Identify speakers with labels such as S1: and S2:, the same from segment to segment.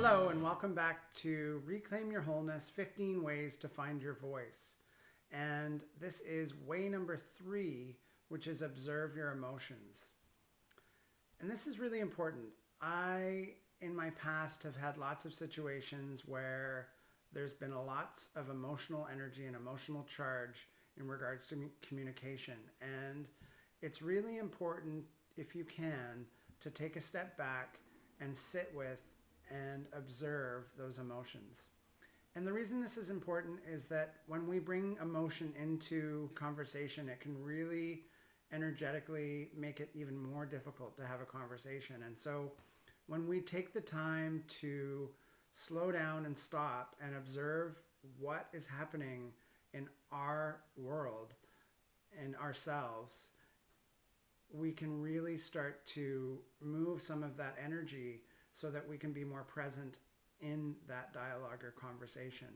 S1: Hello, and welcome back to Reclaim Your Wholeness 15 Ways to Find Your Voice. And this is way number 3, which is observe your emotions. And this is really important. In my past, have had lots of situations where there's been lots of emotional energy and emotional charge in regards to communication. And it's really important, if you can, to take a step back and sit with and observe those emotions. And the reason this is important is that when we bring emotion into conversation, it can really energetically make it even more difficult to have a conversation. And so when we take the time to slow down and stop and observe what is happening in our world and ourselves, we can really start to move some of that energy so that we can be more present in that dialogue or conversation.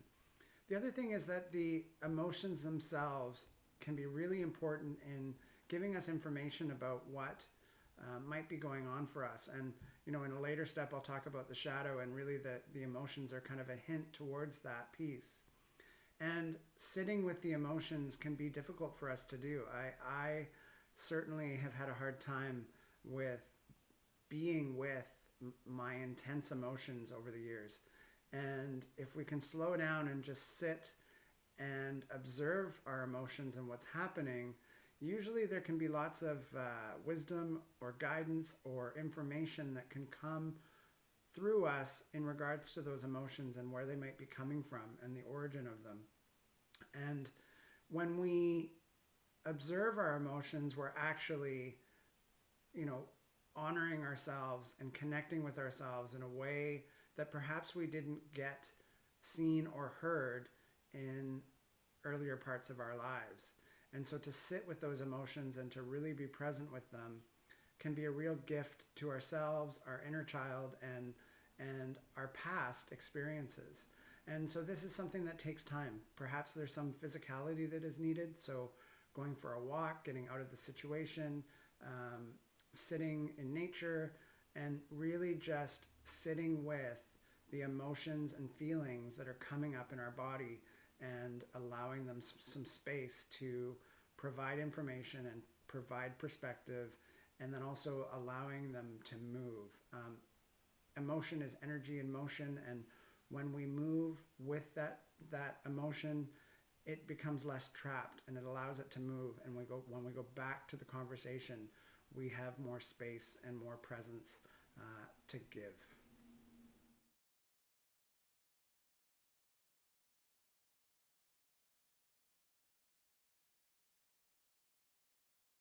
S1: The other thing is that the emotions themselves can be really important in giving us information about what might be going on for us. And, in a later step, I'll talk about the shadow, and really the emotions are kind of a hint towards that piece. And sitting with the emotions can be difficult for us to do. I certainly have had a hard time with being with my intense emotions over the years. And if we can slow down and just sit and observe our emotions and what's happening, usually there can be lots of wisdom or guidance or information that can come through us in regards to those emotions and where they might be coming from and the origin of them. And when we observe our emotions, we're actually, honoring ourselves and connecting with ourselves in a way that perhaps we didn't get seen or heard in earlier parts of our lives. And so to sit with those emotions and to really be present with them can be a real gift to ourselves, our inner child, and our past experiences. And so this is something that takes time. Perhaps there's some physicality that is needed. So going for a walk, getting out of the situation, sitting in nature, and really just sitting with the emotions and feelings that are coming up in our body and allowing them some space to provide information and provide perspective, and then also allowing them to move. Emotion is energy in motion, and when we move with that emotion, it becomes less trapped and it allows it to move. And when we go back to the conversation, we have more space and more presence to give.